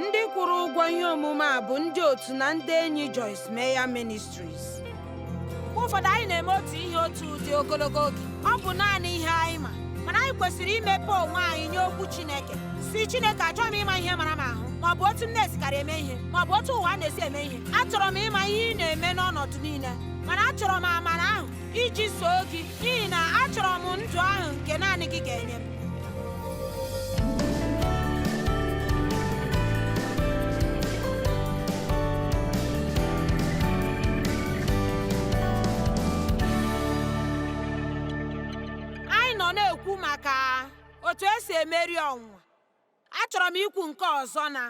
Ndị kwụrụ ụgwọ ihe omume a bụ ndị otu na ndị enyi Joyce Meyer Ministries. Mgbe ụfọdụ anyị na-eme otu ihe otu ụdị ogologo oge, ọ bụ naanị ihe anyị ma, mana anyị kwesịrị imepe onwe anyị nye okwu Chineke. Si Chineke, achọrọ m ịma ihe mara m ahụ, ma ọ bụ otu m na-esikarị eme ihe, ma ọ bụ otu ụwa na-esi eme ihe. Achọrọ m ịma ihe ị na-eme n'ọnọdụ niile, mana achọrọ m amara ahụ iji soo gị, n'ihi na achọrọ m ndụ ahụ nke naanị gị ga-enye m. Na-ekwu maka otu esi emeri ọnwụnwa. Achọrọ m ikwu nke ọzọ na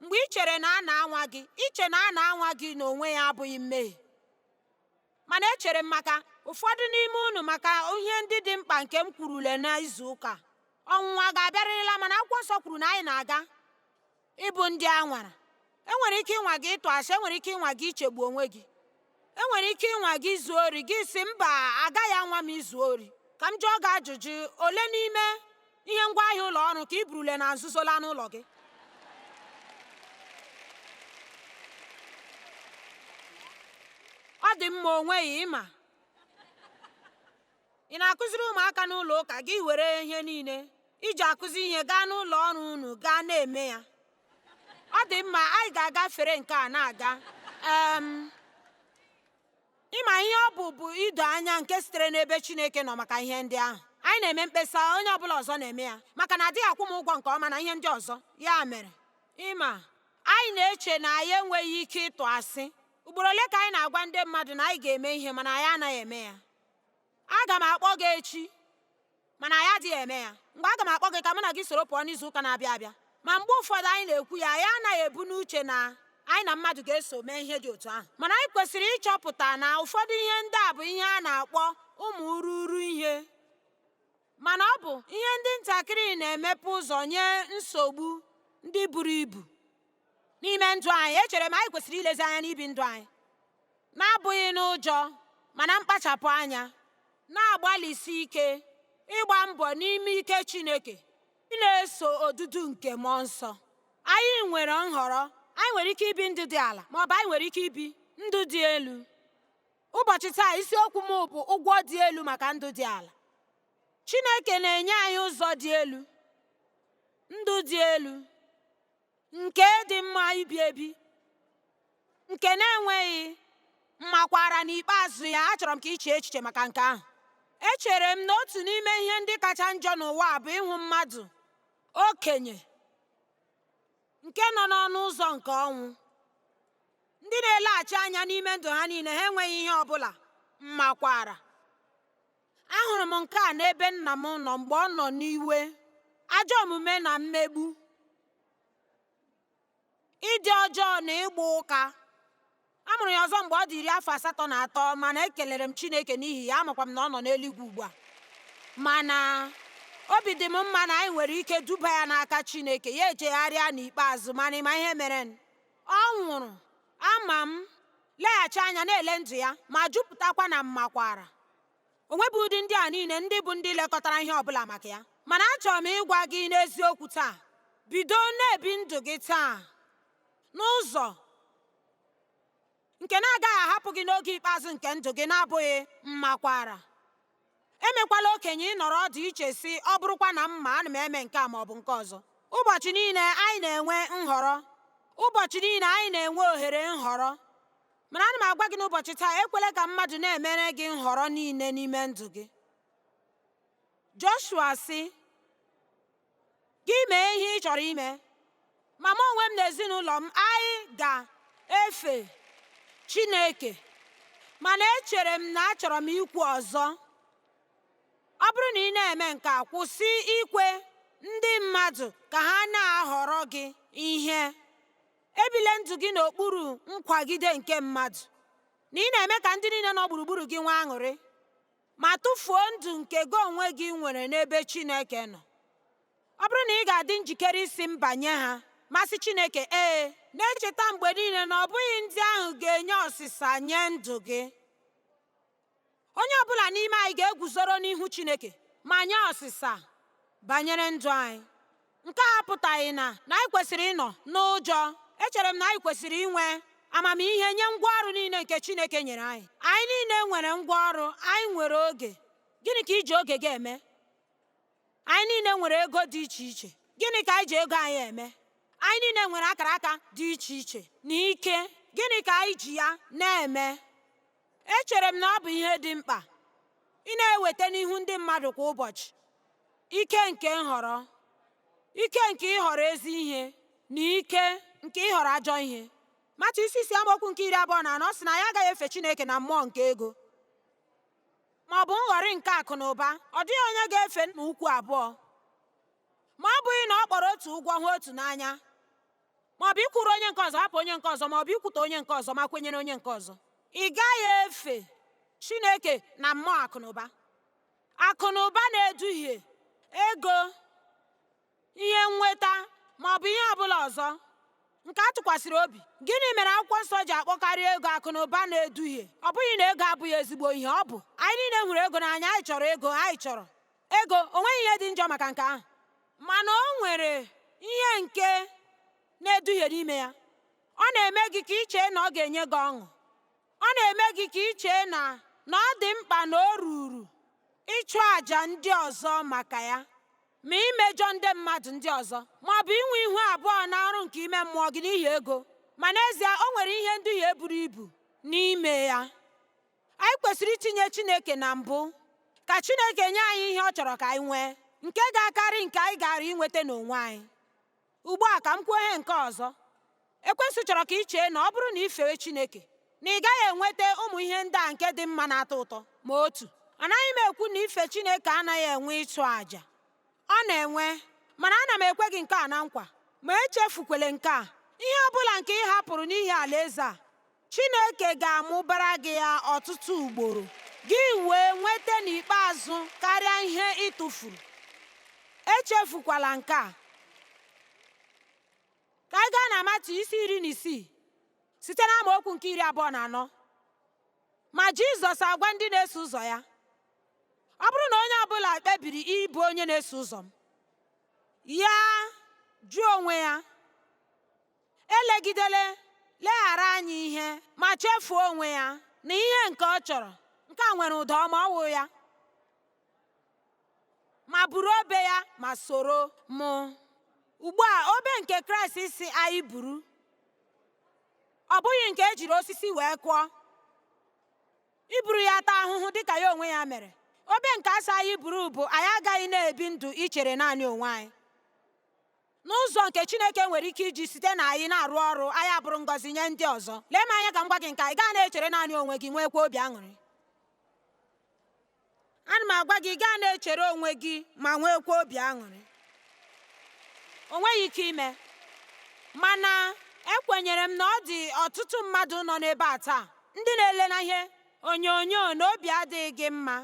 mgbe ị chere na a na-anwa gị, iche na a na-anwa gị n'onwe ya abụghị mmehie. Mana echere m maka ụfọdụ n'ime unu maka ihe ndị dị mkpa nke m kwurule n'izu ụka. Ọnwụnwa ga-abịarịrịla, mana akwụkwọ nsọ kwuru na anyị na-aga ịbụ ndị a nwara. Enwere ike ịnwa gị ịtụ asị, enwere ike ịnwa gị ichegbu onwe gị, enwere ike ịnwa gị izu ori, gị si mba, agaghị anwa m izu ori. Ka m jụọ gị ajụjụ, ole n'ime ihe ngwaahịa ụlọ ọrụ ka i burule na nzuzo laa n'ụlọ gị? Ọ dị mma onweghị ịma. Ị na-akụziri ụmụaka n'ụlọ ụka gị were ihe niile iji akụzi ihe gaa n'ụlọ ọrụ unu gaa na-eme ya. Ọ dị mma, anyị ga-agafere nke a na-aga. Ịma ihe ọ bụ ido anya nke sitere n'ebe Chineke nọ maka ihe ndị ahụ. Anyị na-eme mkpesa, onye ọbụla ọzọ na-eme ya, maka na adịghị akwụ m ụgwọ nke ọma na ihe ndị ọzọ. Ya mere, ịma, anyị na-eche na anyị enweghị ike ịtụ asị. Ugboro ole ka anyị na-agwa ndị mmadụ na anyị ga-eme ihe mana anyị anaghị eme ya? Aga m akpọ gị echi, mana anyị adịghị eme ya. Mgbe aga m akpọ gị ka mụ na gị soro pụọ n'izu ụka na-abịa abịa. Ma mgbe ụfọdụ anyị na-ekwu ya, anyị anaghị ebu n'uche na anyị na mmadụ ga-eso mee ihe dị otu ahụ. Mana anyị kwesịrị ịchọpụta na ụfọdụ ihe ndị a bụ ihe a na-akpọ ụmụ ururu ihe, mana ọ bụ ihe ndị ntakịrị na-emepe ụzọ nye nsogbu ndị buru ibu n'ime ndụ anyị. Echere m anyị kwesịrị ilezi anya n'ibi ndụ anyị na-abụghị n'ụjọ, mana mkpachapụ anya, na-agbalịsi ike ịgba mbọ n'ime ike Chineke, ị na-eso odudu nke mmụọ nsọ. Anyị nwere nhọrọ. Anyị nwere ike ibi ndụ dị ala, ma ọ bụ anyị nwere ike ibi ndụ dị elu. Ụbọchị taa, isiokwu m bụ ụgwọ dị elu maka ndụ dị ala. Chineke na-enye anyị ụzọ dị elu, ndụ dị elu, nke dị mma ibi ebi, nke na-enweghị mmakwara n'ikpeazụ ya. Achọrọ m ka iche echiche maka nke ahụ. Echere m na otu n'ime ihe ndị kacha njọ n'ụwa bụ ịhụ mmadụ okenye nke nọ n'ọnụ ụzọ nke ọnwụ. Ndị na-eleghachi anya n'ime ndụ ha niile, ha enweghị ihe ọ bụla mmakwara. Ahụrụ m nke a n'ebe nna m nọ mgbe ọ nọ n'iwe, ajọ omume na mmegbu, ịdị ọjọọ na ịgba ụka. A mụrụ ya ọzọ mgbe ọ dị 83, mana ekelere m Chineke n'ihi ya. Amakwa m na ọ nọ n'eluigwe ugbu a. Mana obi dị m mma na anyị nwere ike duba ya n'aka Chineke, ya echegharịa n'ikpeazụ. Mana ịma ihe mere, ọ nwụrụ. Ama m leghachi anya na-ele ndụ ya, ma jupụtakwa na mmakwara. O nweghị ụdị ndị a niile ndị bụ ndị lekọtara ihe ọbụla maka ya. Mana achọrọ m ịgwa gị n'eziokwu taa, bido na-ebi ndụ gị taa n'ụzọ nke na-agaghị ahapụ gị n'oge ikpeazụ nke ndụ gị na-abụghị mmakwara. Emekwala okenye ịnọrọ ọdụ iche si, ọ bụrụkwa na mma, ana m eme nke a ma ọ bụ nke ọzọ. Ụbọchị niile anyị na-enwe nhọrọ. Ụbọchị niile anyị na-enwe ohere nhọrọ. Mana ana m agwa gị n'ụbọchị taa, ekwela ka mmadụ na-emere gị nhọrọ niile n'ime ndụ gị. Joshua sị, gị mee ihe ị chọrọ ime, ma mụ onwe m na ezinụlọ m, anyị ga-efe Chineke. Mana echere m na achọrọ m ikwu ọzọ. Ọ bụrụ na ị na-eme nke a, kwụsị ikwe ndị mmadụ ka ha na-ahọrọ gị ihe. Ebile ndụ gị n'okpuru nkwagide nke mmadụ, na ị na-eme ka ndị niile nọ gburugburu gị nwee aṅụrị, ma tụfuo ndụ nke gị onwe gị nwere n'ebe Chineke nọ. Ọ bụrụ na ị ga-adị njikere isi mba nye ha, masị Chineke ee, na-echeta mgbe niile na ọ bụghị ndị ahụ ga-enye ọsịsa nye ndụ gị. Onye ọbụla n'ime anyị ga-eguzoro n'ihu Chineke ma nye ọsịsa banyere ndụ anyị. nke a apụtaghị na anyị kwesịrị ịnọ n'ụjọ. Echere m na anyị kwesịrị inwe amamihe nye ngwaọrụ niile nke Chineke nyere anyị. Anyị niile nwere ngwaọrụ, anyị nwere oge. Gịnị ka iji oge gị eme? Anyị niile nwere ego dị iche iche. Gịnị ka anyị ji ego anyị eme? Anyị niile nwere akara aka dị iche iche na ike. Gịnị ka anyị ji ya na-eme? Echere m na ọ bụ ihe dị mkpa ị na-eweta n'ihu ndị mmadụ kwa ụbọchị ike nke nhọrọ, ike nke ịhọrọ ezi ihe na ike nke ịhọrọ ajọ ihe. Mata isi amaokwu nke 24 sị na ya agaghị efe Chineke na mmụọ nke ego ma ọ bụ nghọrị nke akụ na ụba. Ọ dịghị onye ga-efe n'ụkwụ abụọ, ma ọ bụghị na ọ kpọrọ otu ụgwọ hụ otu n'anya, ma ọ bụ ikwuru onye nke ọzọ hapụ onye nke ọzọ, ma ọ bụ ikwute onye nke ọzọ ma kwenyere onye nke ọzọ. Ị gaghị efe Chineke na mmụọ akụ na ụba. Akụ na ụba na-eduhie, ego, ihe nnweta ma ọ bụ ihe ọbụla ọzọ nke a tụkwasịrị obi. Gịnị mere akwụkwọ nsọ ji akpọkarị ego akụ na ụba na-eduhie? Ọ bụghị na ego abụghị ezigbo ihe. Ọ bụ anyị niile hụrụ ego n'anya. Anyị chọrọ ego, anyị chọrọ ego. O nweghị ihe dị njọ maka nke ahụ, mana o nwere ihe nke na-eduhie n'ime ya. Ọ na-eme gị ka ị chee na ọ ga-enye gị ọṅụ. Ọ na-eme gị ka ị chee na ọ dị mkpa na o ruru ịchụ àjà ndị ọzọ maka ya, ma imejọ ndị mmadụ ndị ọzọ, ma ọ bụ inwe ihu abụọ na ọrụ nke ime mmụọ gị n'ihi ego. Ma n'ezie, o nwere ihe nduhie buru ibu n'ime ya. Anyị kwesịrị itinye Chineke na mbụ ka Chineke nye anyị ihe ọ chọrọ ka anyị nwee, nke ga-akarị nke anyị gara inweta n'onwe anyị. Ugbu a ka m kwuo ihe nke ọzọ. Ekwensu chọrọ ka ị chee na ọ bụrụ na ị fee Chineke na ị gaghị enweta ụmụ ihe ndị a nke dị mma na-atọ ụtọ. Ma otu, anaghị m ekwu na ife Chineke anaghị enwe ịchụ àjà. Ọ na-enwe, mana ana m ekwe gị nke a na nkwa. Ma echefukwele nke a: ihe ọ bụla nke ị hapụrụ n'ihi alaeze a, Chineke ga-amụbara gị ya ọtụtụ ugboro, gị wee nweta n'ikpeazụ karịa ihe ị tụfuru. Echefukwala nke a. Ka anyị gaa na Matiu isi 16 site na amaokwu nke 24. Ma Jizọs agwa ndị na-eso ụzọ ya: ọ bụrụ na onye ọbụla kpebiri ịbụ onye na-eso ụzọ m, ya jụọ onwe ya, elegidele leghara anya ihe ma chefuo onwe ya na ihe nke ọ chọrọ, nke a nwere ụda ọma ọwụ ya, ma buru obe ya ma soro mụ. Ugbu a, obe nke Kraịst si anyị buru ọ bụghị nke ejiri osisi wee kụọ, iburu ya taa ahụhụ dịka ya onwe ya mere. Obe nke asị anyị buru bụ anyị agaghị na-ebi ndụ ichere naanị onwe anyị. N'ụzọ nke Chineke nwere ike iji site na anyị na-arụ ọrụ, anyị abụrụ ngọzi nye ndị ọzọ. Lee m anya ka m gwa gị nke anyị gaa na-echere naanị onwe gị, nwekwa obi aṅụrị. Ana m agwa gị, gaa na-echere onwe gị ma nwekwa obi aṅụrị. O nweghị ike ime, mana ekwenyere m na ọ dị ọtụtụ mmadụ nọ n'ebe a taa ndị na-ele na ihe onyonyo na obi adịghị gị mma.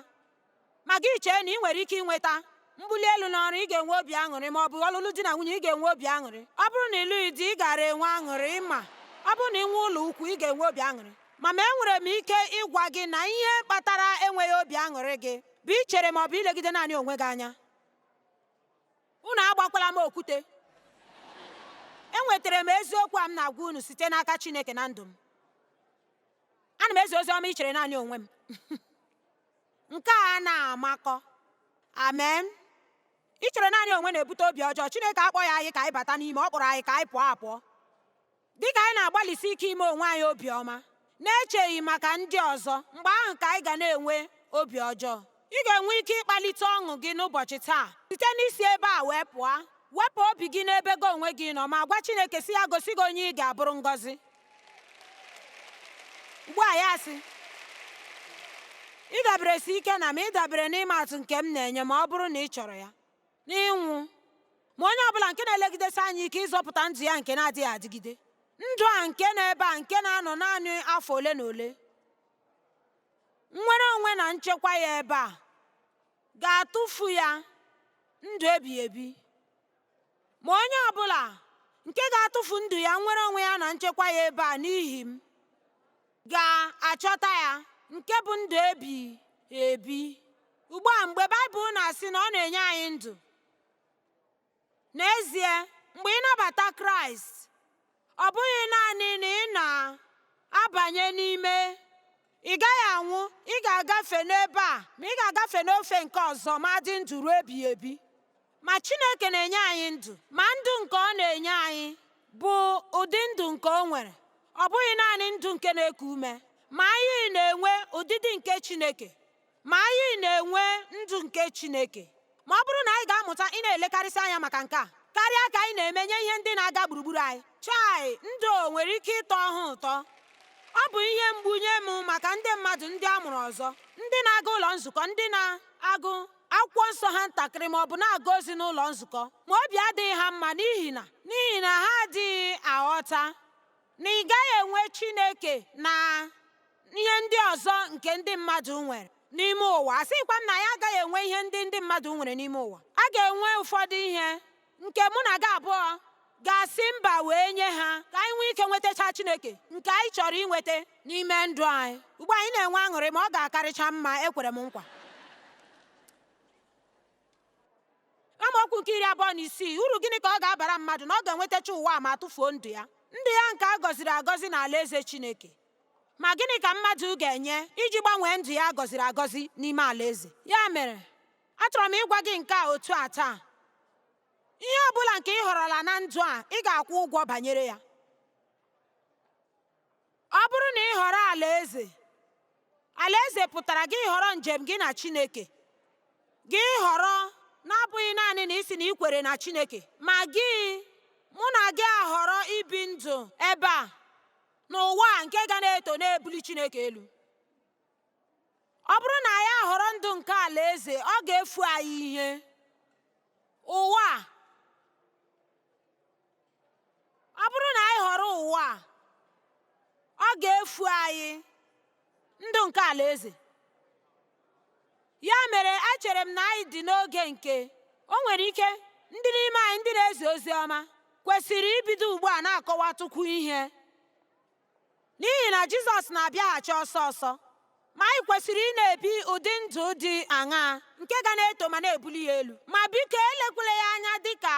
Ma gị chee na ị nwere ike inweta mbuli elu n'ọrụ, ị ga-enwe obi aṅụrị, ma ọ bụ ọlụlụ di na nwunye, ị ga-enwe obi aṅụrị. Ọ bụrụ na ịlụghị di, ị gara enwe aṅụrị. Ma ọ bụrụ na ị nwee ụlọ ukwu, ị ga-enwe obi aṅụrị. Ma enwere m ike ịgwa gị na ihe kpatara enweghị obi aṅụrị gị bụ ichere ma ọ bụ ilegide naanị onwe gị anya. Unu agbakwala m okwute. Enwetara m eziokwu a m na-agwa unu site n'aka Chineke na ndụ m. Ana m ezi ozi ọma ichere naanị onwe m. Nke a na-amakọ. Amen. Ichere naanị onwe na-ebute obi ọjọọ. Chineke akpọghị anyị ka anyị bata n'ime, ọ kpọrọ anyị ka anyị pụọ apụọ. Dịka anyị na-agbalịsi ike ime onwe anyị obiọma, na-echeghị maka ndị ọzọ, mgbe ahụ ka anyị ga na-enwe obi ọjọọ. Ị ga-enwe ike ịkpalite ọṅụ gị n'ụbọchị taa site n'isi ebe a wee pụọ. Wepụ obi gị n'ebe gị onwe gị nọ, ma gwa Chineke si ya gosi gị onye ị ga-abụrụ ngọzi. Ugbu a ya sị, ị daberesi ike na m, ị dabere n'ime atụ nke m na-enye ma ọ bụrụ na ị chọrọ ya n'ịnwụ. Ma onye ọbụla nke na-elegidesi anya ike ịzọpụta ndụ ya nke na-adịghị adịgide, ndụ a nke nọ ebe a nke na-anọ naanị afọ ole na ole, nnwere onwe na nchekwa ya ebe a, ga-atụfu ya ndụ ebighị ebi. Ma onye ọbụla nke ga-atụfu ndụ ya, nnwere onwe ya na nchekwa ya ebe a n'ihi m, ga-achọta ya, nke bụ ndụ ebighị ebi. Ugbu a, mgbe Baịbụl na-asị na ọ na-enye anyị ndụ N'ezie, mgbe ị nabata Kraịst, ọ bụghị naanị na ị na-abanye n'ime, ị gaghị anwụ, ị ga-agafe n'ebe a ma ị ga-agafe n'ofe nke ọzọ ma dị ndụ ruo ebighị ebi. Ma Chineke na-enye anyị ndụ, ma ndụ nke ọ na-enye anyị bụ ụdị ndụ nke o nwere. Ọ bụghị naanị ndụ nke na-eku ume, ma anyị na-enwe ụdịdị nke Chineke, ma anyị na-enwe ndụ nke Chineke. Ma ọ bụrụ na anyị ga-amụta ị na-elekarịsị anya maka nke a karịa ka anyị na-emenye ihe ndị na-aga gburugburu anyị, chai, ndụ nwere ike ịtọ ha ụtọ. Ọ bụ ihe mgbu nye m maka ndị mmadụ ndị a mụrụ ọzọ, ndị na-aga ụlọ nzukọ, ndị na-agụ akwụkwọ nsọ ha ntakịrị ma ọ bụ na-aga ozi n'ụlọ nzukọ, ma obi adịghị ha mma n'ihi na ha adịghị aghọta na ị gaghị enwe Chineke na ihe ndị ọzọ nke ndị mmadụ nwere n'ime ụwa. Asịkwa m na ya agaghị enwe ihe ndị mmadụ nwere n'ime ụwa. A ga-enwe ụfọdụ ihe nke mụ na gị abụọ ga-asị mba wee nye ha ka anyị nwee ike nwetacha Chineke nke anyị chọrọ inweta n'ime ndụ anyị. Ugbu anyị na-enwe aṅụrị ma ọ ga-akarịcha mma, ekwere m nkwa. Amaokwu nke 26, uru gịnị ka ọ ga-abara mmadụ na ọ ga-enwetacha ụwa ma tụfuo ndụ ya nke a gọziri agọzi n'ala eze Chineke? Ma gịnị ka mmadụ ga-enye iji gbanwee ndụ ya gọziri agọzi n'ime alaeze? Ya mere, achọrọ m ịgwa gị nke a otu a taa: ihe ọ bụla nke ị họrọla na ndụ a, ị ga-akwụ ụgwọ banyere ya. Ọ bụrụ na ị họrọ alaeze pụtara gị họrọ njem gị na Chineke. Gị họrọ na-abụghị naanị na isi na ị kwere na Chineke, ma mụ na gị ahọrọ ibi ndụ ebe a n'ụwa nke ga na-eto na-ebuli Chineke elu. Ọ bụrụ na anyị ahọrọ ndụ nke alaeze, ọ ga-efu anyị ihe. Ụwa a, ọ bụrụ na anyị họrọ ụwa a, ọ ga-efu anyị ndụ nke alaeze. Ya mere, echere m na anyị dị n'oge nke o nwere ike ndị n'ime anyị ndị na-ezi ozi ọma kwesịrị ibido ugbu a na-akọwatụkwu ihe, n'ihi na Jizọs na-abịaghachi ọsọ ọsọ. Ma anyị kwesịrị ị na-ebi ụdị ndụ dị aṅaa nke ga na-eto ma na-ebuli ya elu. Ma biko elekwala ya anya dịka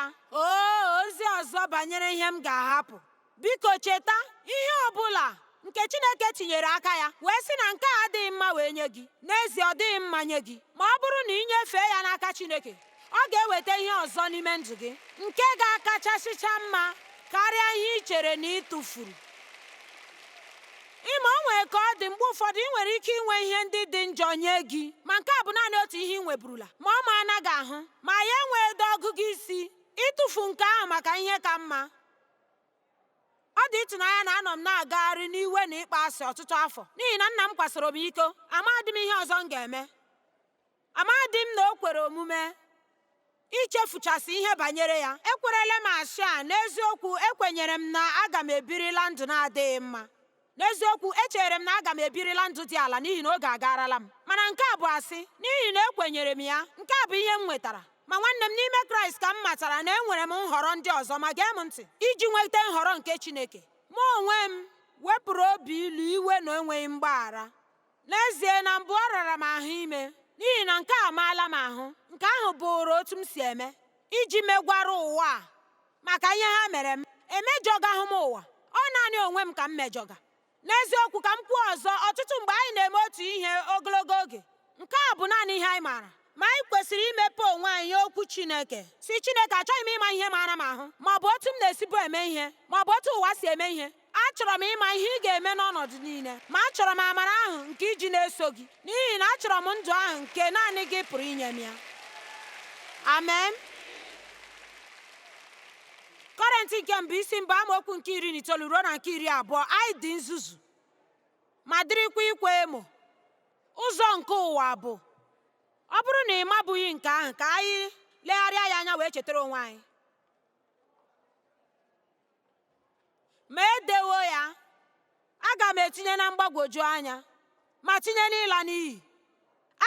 ozi ọzọ banyere ihe m ga-ahapụ. Biko cheta, ihe ọ bụla nke Chineke tinyere aka ya wee sị na nke a adịghị mma wee nye gị, n'ezie ọ dịghị mma nye gị. Ma ọ bụrụ na ị nyefee ya n'aka Chineke, ọ ga-eweta ihe ọzọ n'ime ndụ gị nke ga-akachasịcha mma karịa ihe ị chere na ị tụfuru. Ịma, o nwere ka ọ dị mgbe ụfọdụ ị nwere ike inwe ihe ndị dị njọ nye gị, ma nke a bụ naanị otu ihe ị nweburula, ma ọ ma anaghị ahụ, ma ya enweghị ọgụgụ isi ịtụfu nke ahụ maka ihe ka mma. Ọ dị ịtụnanya na anọ m na-agagharị n'iwe na ịkpa asị ọtụtụ afọ n'ihi na nna m kwasoro m iko. Amadị m ihe ọzọ m ga-eme. Amadị m na o kwere omume ichefuchasị ihe banyere ya. Ekwerela m asị a, n'eziokwu ekwenyere m na aga m ebirila ndụ na-adịghị mma. N'eziokwu, echere m na aga m ebirila ndụ dị ala n'ihi na oge agarala m. Mana nke a bụ asị, n'ihi na ekwenyere m ya. Nke a bụ ihe m nwetara. Ma nwanne m n'ime Kraịst ka m matara na enwere m nhọrọ ndị ọzọ. Ma gee m ntị, iji nweta nhọrọ nke Chineke, mụ onwe m wepụrụ obi ilu, iwe na enweghị mgbaghara. N'ezie, na mbụ ọ rara m ahụ ime, n'ihi na nke a amaala m ahụ. Nke ahụ bụrụ otu m si eme iji megwara ụwa a maka ihe ha mere m. Emejọgaghị m ụwa, ọ naanị onwe m ka m mejọga. N'eziokwu, ka m kwuo ọzọ, ọtụtụ mgbe anyị na-eme otu ihe ogologo oge, nke a bụ naanị ihe anyị maara. Ma anyị kwesịrị imepe onwe anyị okwu Chineke, si Chineke, achọghị m ịma ihe mara m ahụ, ma ọ bụ otu m na-esibu eme ihe, ma ọ bụ otu ụwa si eme ihe. Achọrọ m ịma ihe ị ga-eme n'ọnọdụ niile, ma achọrọ m amara ahụ nke iji na-eso gị, n'ihi na achọrọ m ndụ ahụ nke naanị gị pụrụ inye m ya. Amen. Kọrentị nke mbụ isi mbụ amaokwu nke 19 ruo na nke 20. Anyị dị nzuzu ma dịrịkwa ikwa emo. Ụzọ nke ụwa bụ, ọ bụrụ na ị mabụghị nke ahụ, ka anyị legharịa ya anya wee chetara onwe anyị. Ma edewo ya, aga m etinye na mgbagwoju anya, ma tinye n'ịla n'iyi.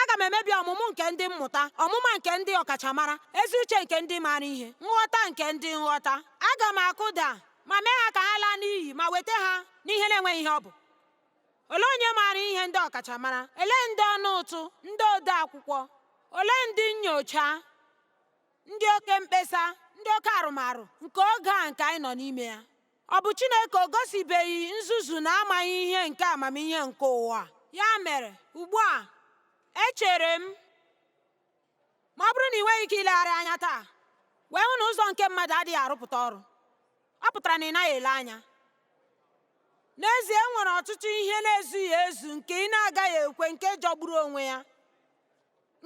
Aga m emebi ọmụmụ nke ndị mmụta, ọmụma nke ndị ọkachamara, ezi uche nke ndị maara ihe, nghọta nke ndị nghọta. Aga m akụda ma mee ha ka ha laa n'iyi, ma weta ha n'ihe na-enweghị ihe ọ bụ. Olee onye maara ihe ndị ọkachamara? Olee ndị ọnụ ụtụ, ndị ode akwụkwọ? Olee ndị nnyocha? ndị oke mkpesa, ndị oke arụmarụ nke oge a nke anyị nọ n'ime ya. Ọ bụ Chineke o gosibeghị nzuzu na amaghị ihe nke amamihe nke ụwa? Ya mere ugbu a echere m, ma ọ bụrụ na ị nweghị ike ilegharị anya taa wee hụ na ụzọ nke mmadụ adịghị arụpụta ọrụ, ọ pụtara na ị naghị ele anya. N'ezie, e nwere ọtụtụ ihe na-ezughị ezu nke ị na-agaghị ekwe, nke jọgburu onwe ya,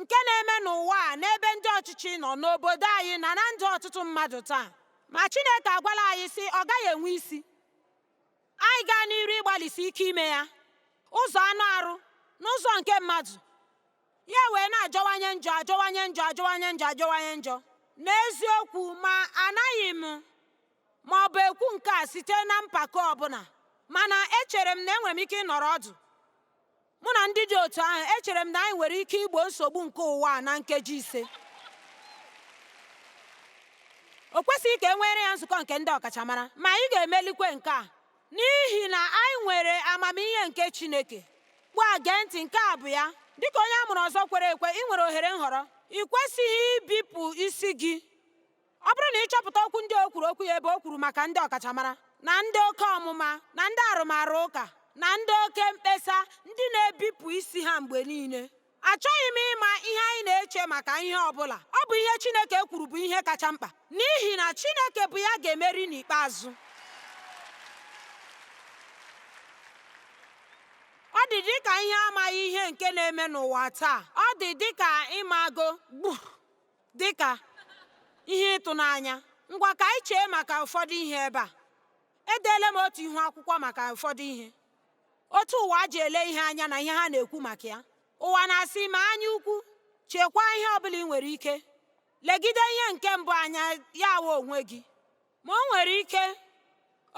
nke na-eme n'ụwa a, n'ebe ndị ọchịchị nọ, n'obodo anyị na ndụ ọtụtụ mmadụ taa. Ma Chineke agwala anyị sị ọ gaghị enwe isi. Anyị gaa n'iru ịgbalịsi ike ime ya, ụzọ anụ arụ n'ụzọ nke mmadụ, ya wee na-ajọwanye njọ, ajọwanye njọ, ajọwanye njọ, ajọwanye njọ. N'eziokwu, ma anaghị m ma ọ bụ ekwu nke a site na mpako ọbụla, mana echere m na enwere m ike ịnọrọ ọdụ. Mụ na ndị dị otu ahụ echere m na anyị nwere ike igbo nsogbu nke ụwa na nkeji 5. O kwesịghị ka e nwere ya nzukọ nke ndị ọkachamara, ma anyị ga-emelikwe nke a n'ihi na anyị nwere amamihe nke Chineke. Gwa gee ntị, nke a bụ ya. Dịka onye a mụrụ ọzọ kwere ekwe, ị nwere ohere nhọrọ. Ị kwesịghị ibipụ isi gị. Ọ bụrụ na ị chọpụta okwu ndị o kwuru okwu ya ebe o kwuru maka ndị ọkachamara na ndị oke ọmụma na ndị arụmarụ ụka na ndị oke mkpesa, ndị na-ebipụ isi ha mgbe niile. Achọghị m ịma ihe anyị na-eche maka ihe ọbụla. Ọ bụ ihe Chineke kwuru bụ ihe kacha mkpa, n'ihi na Chineke bụ ya ga-emeri n'ikpeazụ. Ọ dị dịka ihe amaghị ihe nke na-eme n'ụwa taa. Ọ dị dịka ịmago dịka ihe ịtụnanya. Ngwa ka anyị chee maka ụfọdụ ihe ebe a. Edeela m otu ihu akwụkwọ maka ụfọdụ ihe. Otu ụwa ji ele ihe anya na ihe ha na-ekwu maka ya. Ụwa na-asị ma anya ukwu, chekwaa ihe ọbụla ị nwere ike, legide ihe nke mbụ anya, ya wụ onwe gị. Ma o nwere ike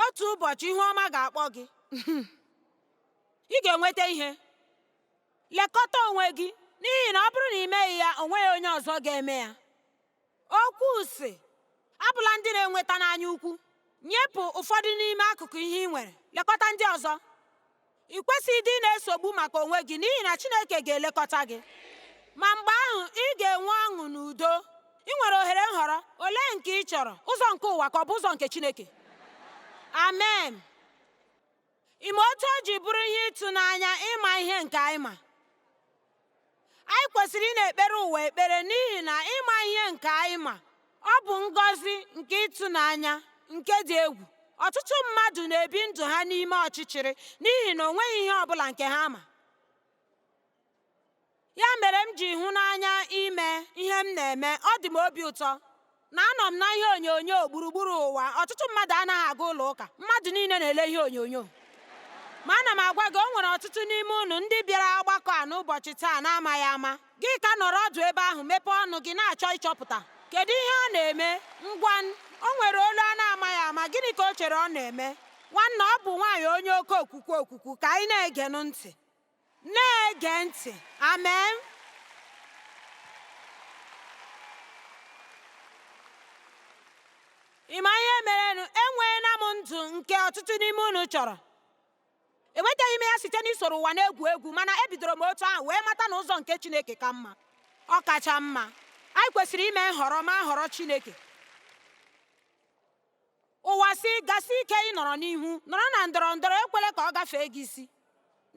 otu ụbọchị ihu ọma ga-akpọ gị ị ga-enweta ihe. Lekọta onwe gị, n'ihi na ọ bụrụ na ị meghị ya, o nweghị onye ọzọ ga-eme ya. Okwu sị, abụla ndị na-enweta n'anya ukwu. Nyepụ ụfọdụ n'ime akụkụ ihe ị nwere, lekọta ndị ọzọ. Ị kwesịghị ịdị na-esogbu maka onwe gị, n'ihi na Chineke ga-elekọta gị. Ma mgbe ahụ ị ga-enwe ọṅụ n'udo. Ị nwere ohere nhọrọ. Olee nke ị chọrọ, ụzọ nke ụwa ka ọ bụ ụzọ nke Chineke? Amen. Ime otu o ji bụrụ ihe ịtụnanya ịma ihe nke anyị ma. Anyị kwesịrị ị na-ekpere ụwa ekpere, n'ihi na ịma ihe nke anyị ma ọ bụ ngọzi nke ịtụnanya nke dị egwu. Ọtụtụ mmadụ na-ebi ndụ ha n'ime ọchịchịrị n'ihi na o nweghị ihe ọbụla nke ha ma. Ya mere m ji hụ n'anya ime ihe m na-eme. Ọ dị m obi ụtọ na anọ m na ihe onyonyo gburugburu ụwa. Ọtụtụ mmadụ anaghị aga ụlọ ụka, mmadụ niile na-ele ihe onyonyo. Ma ana m agwa gị, o nwere ọtụtụ n'ime unu ndị bịara ọgbakọ a n'ụbọchị taa na-amaghị ama. Gị ka nọrọ ọdụ ebe ahụ, mepee ọnụ gị na-achọ ịchọpụta kedu ihe ọ na-eme. Ngwa, o nwere olu a na-amaghị ama. Gịnị ka o chere ọ na-eme? Nwanne, ọ bụ nwaanyị onye oke okwukwu ka anyị na-ege ntị. Na-ege ntị. Amen. Ị ma ihe merenụ? Enweela m ndụ nke ọtụtụ n'ime unu chọrọ. Enwetaghị m ya site n'isoro ụwa na-egwu egwu, mana ebidoro m otu ahụ wee mata na ụzọ nke Chineke ka mma. Ọ kacha mma. Anyị kwesịrị ime nhọrọ, ma nhọrọ Chineke. Ụwa si gasị ike ịnọrọ n'ihu, nọrọ na ndọrọ ndọrọ, ekwele ka ọ gafee gị isi.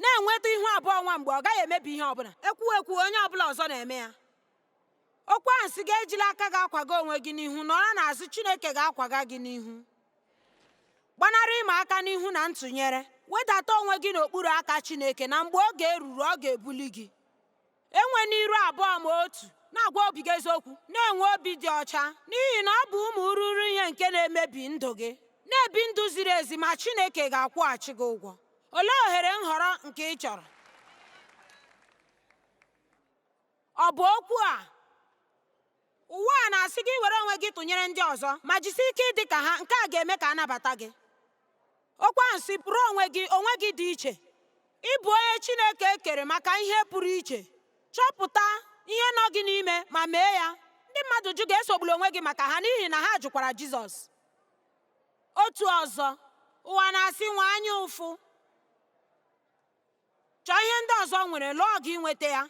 Na-enweta ihu abụọ nwa mgbe ọ gaghị emebi ihe ọbụla. Ekwu onye ọbụla ọzọ na-eme ya. Okwu ahụ sị gị ejila aka gị akwaga onwe gị n'ihu, nọrọ n'azụ, Chineke ga-akwaga gị n'ihu. Gbanarị ịma aka n'ihu na ntụnyere. Wedata onwe gị n'okpuru aka Chineke, na mgbe oge eruru ọ ga-ebuli gị. Enwe n'iru abụọ ma otu. Na-agwa obi gị eziokwu. Na-enwe obi dị ọcha, n'ihi na ọ bụ ụmụ ururu ihe nke na-emebi ndụ gị. Na-ebi ndụ ziri ezi, ma Chineke ga-akwụghachi gị ụgwọ. Olee ohere nhọrọ nke ị chọrọ? Ọ bụ okwu a? Ụwa a na-asị gị were onwe gị tụnyere ndị ọzọ, ma jisie ike ịdị ka ha. Nke a ga-eme ka a nabata gị. Okwu ahụ si pụrụ onwe gị dị iche. Ị bụ onye Chineke kere maka ihe pụrụ iche. Chọpụta ihe nọ gị n'ime ma mee ya. Ndị mmadụ jụ ga-esogbula onwe gị maka ha, n'ihi na ha jụkwara Jizọs. Otu ọzọ, ụwa na-asị nwa anya ụfụ. Chọọ ihe ndị ọzọ nwere, lụọ gị nweta ya.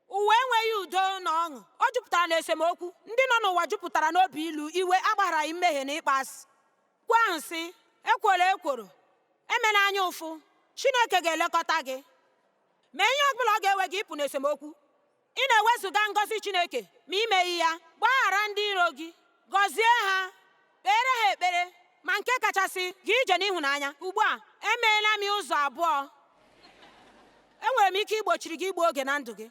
ụwa enweghị udo na ọṅụ, o jupụtara na esemokwu. Ndị nọ n'ụwa jupụtara n'obi ilu, iwe, agbagharaghị mmehie na ịkpa asị. Gwa ahụ sị, ekworo ekworo, emela anya ụfụ, Chineke ga-elekọta gị. Mee ihe ọ bụla ọ ga-ewe gị ịpụ n'esemokwu. Ị na-ewezuga ngọzi Chineke ma imeghị ya. Gbaghara ndị iro gị, gọzie ha, kpere ha ekpere, ma nke kachasị gị ije n'ịhụnanya. Ugbu a emeela m ụzọ abụọ. Enwere m ike igbochiri gị igbu oge na ndụ gị.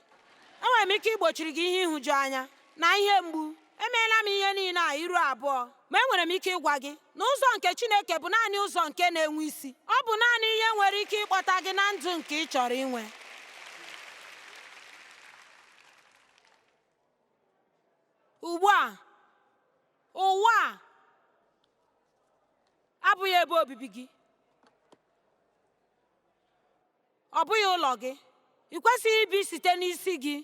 Enwere m ike igbochiri gị ihe ịhụju anya na ihe mgbu. Emeela m ihe niile a iru abụọ. Ma enwere m ike ịgwa gị na ụzọ nke Chineke bụ naanị ụzọ nke na-enwe isi. Ọ bụ naanị ihe nwere ike ịkpọta gị na ndụ nke ị chọrọ inwe. Ugbu a, ụwa a abụghị ebe obibi gị. Ọ bụghị ụlọ gị. Ị kwesịghị ibi site n'isi gị.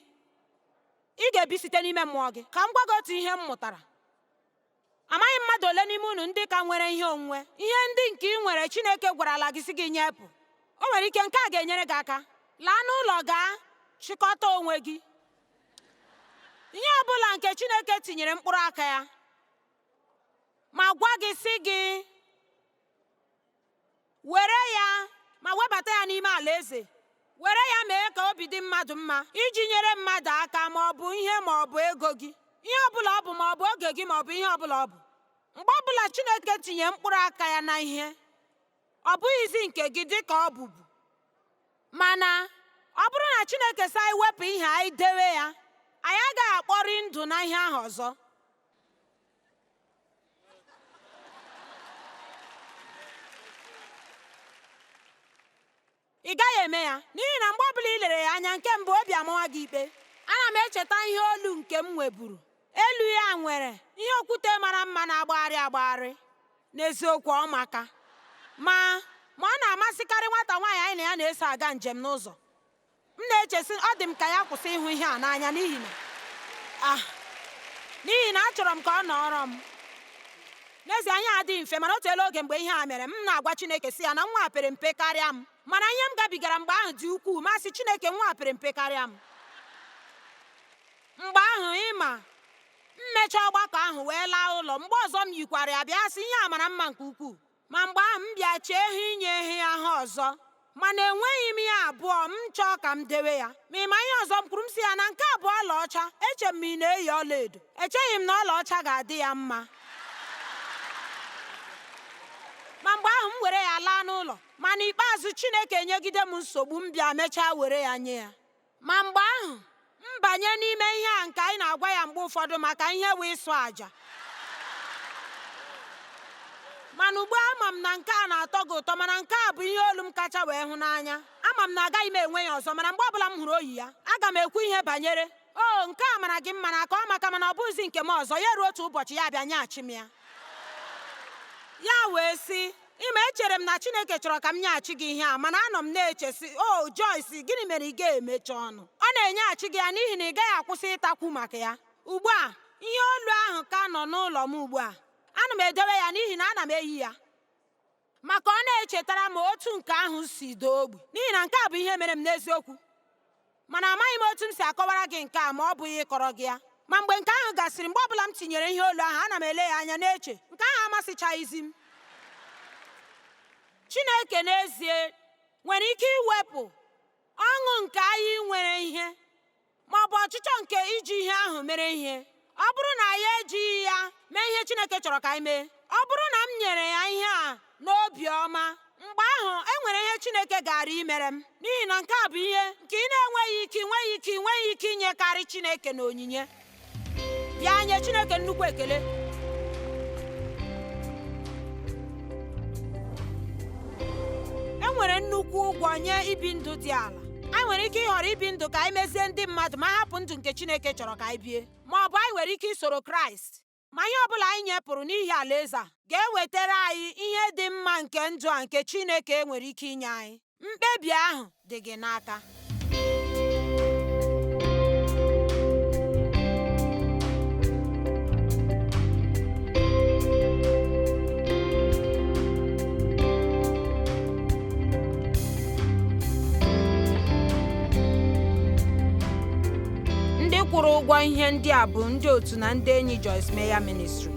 Ị ga-ebi site n'ime mmụọ gị. Ka m gwa gị otu ihe m mụtara. Amaghị mmadụ ole n'ime unu ndị ka nwere ihe onwunwe. Ihe ndị nke ị nwere, Chineke gwarala gị si gị nyepụ. O nwere ike nke a ga-enyere gị aka. Laa n'ụlọ gaa chịkọta onwe gị. Ihe ọ bụla nke Chineke tinyere mkpụrụ aka ya, ma gwa gị si gị were ya ma webata ya n'ime alaeze. Were ya mee ka obi dị mmadụ mma, iji nyere mmadụ aka, ma ọ bụ ihe ma ọ bụ ego gị. Ihe ọbụla ọ bụ, ma ọ bụ oge gị, ma ọ bụ ihe ọbụla ọ bụ. Mgbe ọbụla Chineke tinye mkpụrụ aka ya na ihe, ọ bụghịzi nke gị dị ka ọ bụbu. Mana ọ bụrụ na Chineke sị anyị wepụ ihe, anyị dewe ya, anyị agaghị akpọrị ndụ na ihe ahụ ọzọ. Ị gaghị eme ya, n'ihi na mgbe ọbụla ị lere ya anya, nke mbụ obi amawa gị ikpe. Ana m echeta ihe olu nke m nweburu. Elu ya nwere ihe okwute mara mma na-agbagharị agbagharị. N'eziokwu, ọ maka ma ọ na-amasịkarị nwata nwaanyị anyị na ya na-eso aga njem n'ụzọ. M na-echesi ọ dị m ka ya kwụsị ịhụ ihe a n'anya, n'ihi na achọrọ m ka ọ nọrọ m. N'ezie, ihe adịghị mfe, mana o teela oge mgbe ihe a mere. M na-agwa Chineke si ya na nwa pere mpe karịa m, mana ihe m gabigara mgbe ahụ dị ukwuu. Masị Chineke, nwa pere mpe karịa m. Mgbe ahụ ịma mmecha ọgbakọ ahụ wee laa ụlọ. Mgbe ọzọ m yikwara ya bịa sị ihe a mara mma nke ukwuu. Ma mgbe ahụ m bịa chee ihe inye ihe ahụ ọzọ, mana enweghị m ya abụọ. M chọọ ka m dewe ya. Ma ịma ihe ọzọ m kwuru, m si ya na nke abụọ ọlaọcha. Eche m ị na-eyi ọlaedo. Echeghị m na ọlaọcha ga-adị ya mma. Ma mgbe ahụ m were ya laa n'ụlọ. Ma n'ikpeazụ Chineke enyegide m nsogbu. M bịa mechaa were ya nye ya. Ma mgbe ahụ m banye n'ime ihe a nke anyị na-agwa ya mgbe ụfọdụ maka ihe wee ịsụ àjà. Mana ugbu a ama m na nke a na-atọ gị ụtọ, mana nke a bụ ihe olu m kacha wee hụ n'anya. Ama m na agaghị m enwe ya ọzọ, mana mgbe ọbụla m hụrụ oyi ya, aga m ekwu ihe banyere nke a mara gị mma na aka ọ maka, mana ọ bụghịzi nke m ọzọ. Ya ruo otu ụbọchị ya bịa nyeghachi m ya. Ya wee sị, ịma, echere m na Chineke chọrọ ka m nyeghachi gị ihe a, mana anọ m na-echesi, Joyce, gịnị mere ị ga-emecha ọnụ? Ọ na-enyeghachi gị ya n'ihi na ị gaghị akwụsị ịtakwu maka ya. Ugbu a ihe olu ahụ ka nọ n'ụlọ m ugbu a. Ana m edowe ya n'ihi na ana m eyi ya, maka ọ na-echetara m otu nke ahụ si doo ogbi. N'ihi na nke a bụ ihe mere m n'eziokwu, mana amaghị m otu m si akọwara gị nke a ma ọ bụghị ịkọrọ gị ya. Ma mgbe nke ahụ gasịrị, mgbe ọbụla m tinyere ihe olu ahụ, ana m ele ya anya na-eche, nke ahụ amasịchaghịzi m. Chineke n'ezie nwere ike iwepụ ọṅụ nke anyị nwere ihe, ma ọ bụ ọchịchọ nke iji ihe ahụ mere ihe. Ọ bụrụ na ya ejighị ya mee ihe Chineke chọrọ ka anyị mee, ọ bụrụ na m nyere ya ihe a n'obi ọma, mgbe ahụ enwere ihe Chineke gara imere m. N'ihi na nke a bụ ihe nke ị na-enweghị ike inyekarị Chineke na onyinye. Bịa nye Chineke nnukwu ekele. Enwere nnukwu ụgwọ nye ibi ndụ dị ala. Anyị nwere ike ịhọrọ ibi ndụ ka anyị mezie ndị mmadụ, ma hapụ ndụ nke Chineke chọrọ ka anyị bie. Ma ọ bụ anyị nwere ike isoro Kraịst. Ma ihe ọbụla anyị nyepụrụ n'ihi alaeze a ga-ewetara anyị ihe dị mma nke ndụ a nke Chineke nwere ike inye anyị. Mkpebi ahụ dị gị n'aka. ụgwọ ihe ndị a bụ ndị otu na ndị enyi Joyce Meyer Ministry.